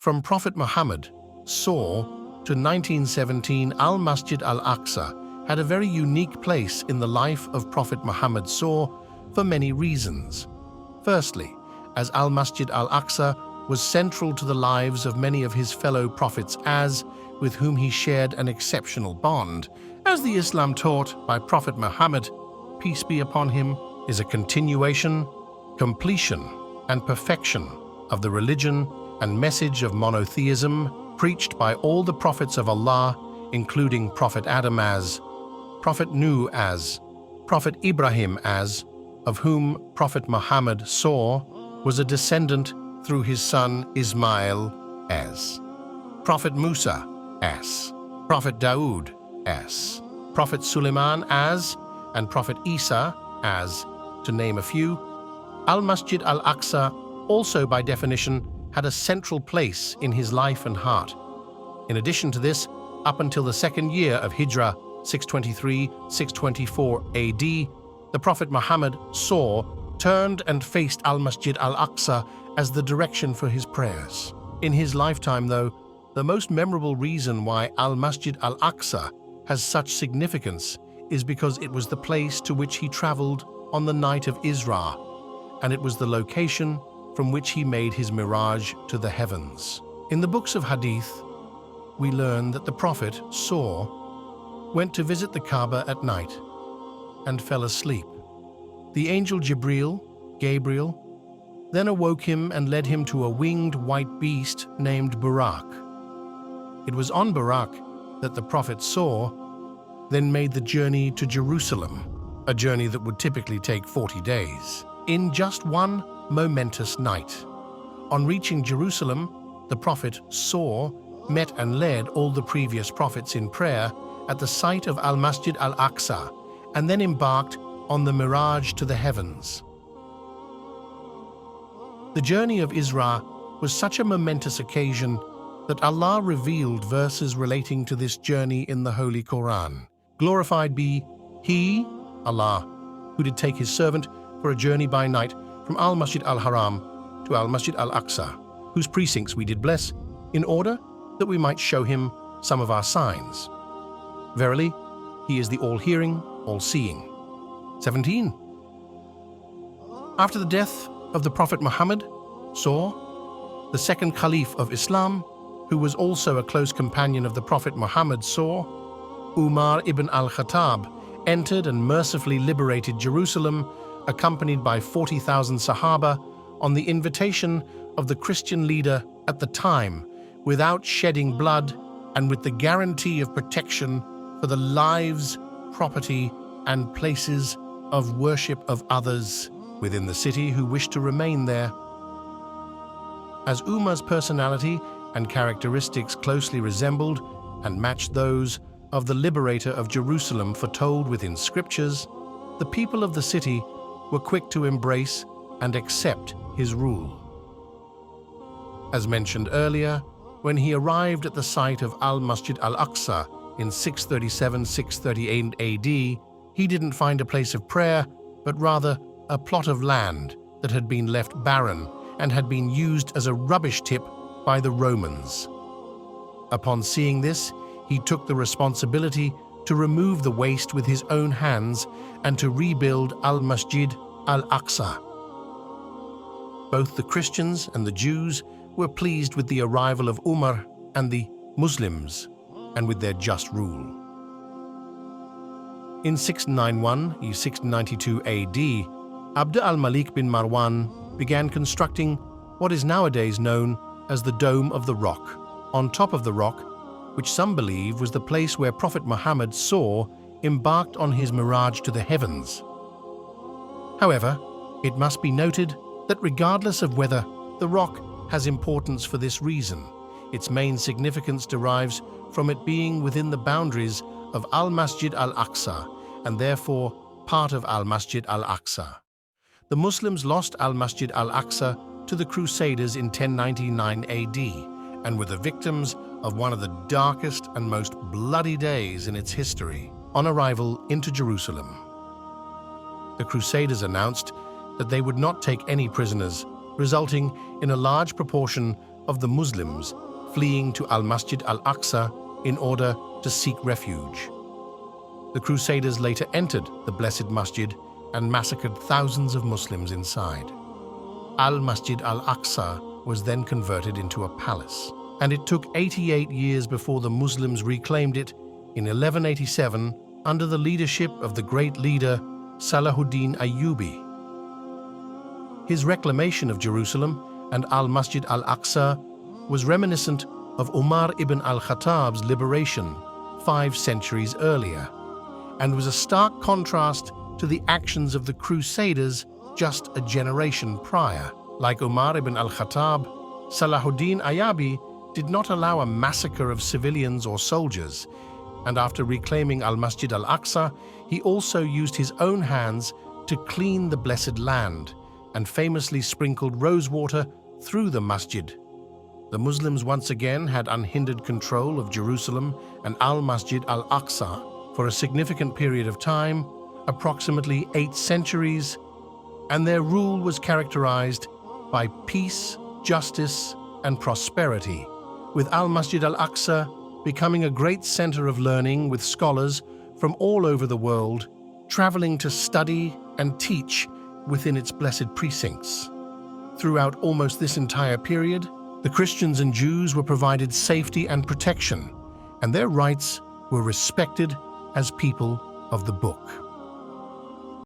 From Prophet Muhammad saw to 1917, Al-Masjid Al-Aqsa had a very unique place in the life of Prophet Muhammad saw for many reasons. Firstly, as Al-Masjid Al-Aqsa was central to the lives of many of his fellow prophets with whom he shared an exceptional bond, as the Islam taught by Prophet Muhammad, peace be upon him, is a continuation, completion, and perfection of the religion and message of monotheism preached by all the prophets of Allah, including Prophet Adam Prophet Nuh Prophet Ibrahim of whom Prophet Muhammad saw was a descendant through his son Ismail Prophet Musa Prophet Dawood Prophet Suleiman and Prophet Isa to name a few. Al-Masjid Al-Aqsa also by definition had a central place in his life and heart. In addition to this, up until the second year of Hijrah, 623-624 AD, the Prophet Muhammad turned and faced Al-Masjid Al-Aqsa as the direction for his prayers. In his lifetime, though, the most memorable reason why Al-Masjid Al-Aqsa has such significance is because it was the place to which he traveled on the night of Isra, and it was the location from which he made his mirage to the heavens. In the books of Hadith, we learn that the Prophet went to visit the Kaaba at night and fell asleep. The angel Gabriel, then awoke him and led him to a winged white beast named Buraq. It was on Buraq that the Prophet then made the journey to Jerusalem, a journey that would typically take 40 days, in just one momentous night. On reaching Jerusalem, the Prophet met and led all the previous prophets in prayer at the site of Al-Masjid Al-Aqsa, and then embarked on the mirage to the heavens. The journey of Isra was such a momentous occasion that Allah revealed verses relating to this journey in the Holy Quran. Glorified be He, Allah, who did take His servant for a journey by night from Al-Masjid Al-Haram to Al-Masjid Al-Aqsa, whose precincts we did bless, in order that we might show him some of our signs. Verily, He is the all-hearing, all-seeing. 17. After the death of the Prophet Muhammad, the second Caliph of Islam, who was also a close companion of the Prophet Muhammad, Umar ibn al-Khattab, entered and mercifully liberated Jerusalem, accompanied by 40,000 Sahaba, on the invitation of the Christian leader at the time, without shedding blood and with the guarantee of protection for the lives, property, and places of worship of others within the city who wished to remain there. As Umar's personality and characteristics closely resembled and matched those of the liberator of Jerusalem foretold within scriptures, the people of the city were quick to embrace and accept his rule. As mentioned earlier, when he arrived at the site of Al-Masjid Al-Aqsa in 637-638 AD, he didn't find a place of prayer, but rather a plot of land that had been left barren and had been used as a rubbish tip by the Romans. Upon seeing this, he took the responsibility to remove the waste with his own hands and to rebuild Al-Masjid Al-Aqsa. Both the Christians and the Jews were pleased with the arrival of Umar and the Muslims and with their just rule. In 691-692 AD, Abd al-Malik bin Marwan began constructing what is nowadays known as the Dome of the Rock. On top of the rock, which some believe was the place where Prophet Muhammad embarked on his mirage to the heavens. However, it must be noted that regardless of whether the rock has importance for this reason, its main significance derives from it being within the boundaries of Al-Masjid Al-Aqsa and therefore part of Al-Masjid Al-Aqsa. The Muslims lost Al-Masjid Al-Aqsa to the Crusaders in 1099 AD and were the victims of one of the darkest and most bloody days in its history on arrival into Jerusalem. The Crusaders announced that they would not take any prisoners, resulting in a large proportion of the Muslims fleeing to Al-Masjid Al-Aqsa in order to seek refuge. The Crusaders later entered the Blessed Masjid and massacred thousands of Muslims inside. Al-Masjid Al-Aqsa was then converted into a palace, and it took 88 years before the Muslims reclaimed it in 1187 under the leadership of the great leader Salahuddin Ayyubi. His reclamation of Jerusalem and Al-Masjid Al-Aqsa was reminiscent of Umar ibn al-Khattab's liberation 5 centuries earlier, and was a stark contrast to the actions of the Crusaders just a generation prior. Like Umar ibn al-Khattab, Salahuddin Ayyubi did not allow a massacre of civilians or soldiers, and after reclaiming Al-Masjid Al-Aqsa, he also used his own hands to clean the blessed land and famously sprinkled rosewater through the masjid. The Muslims once again had unhindered control of Jerusalem and Al-Masjid Al-Aqsa for a significant period of time, approximately 8 centuries, and their rule was characterized by peace, justice, and prosperity, with Al-Masjid Al-Aqsa becoming a great center of learning with scholars from all over the world, traveling to study and teach within its blessed precincts. Throughout almost this entire period, the Christians and Jews were provided safety and protection, and their rights were respected as people of the Book.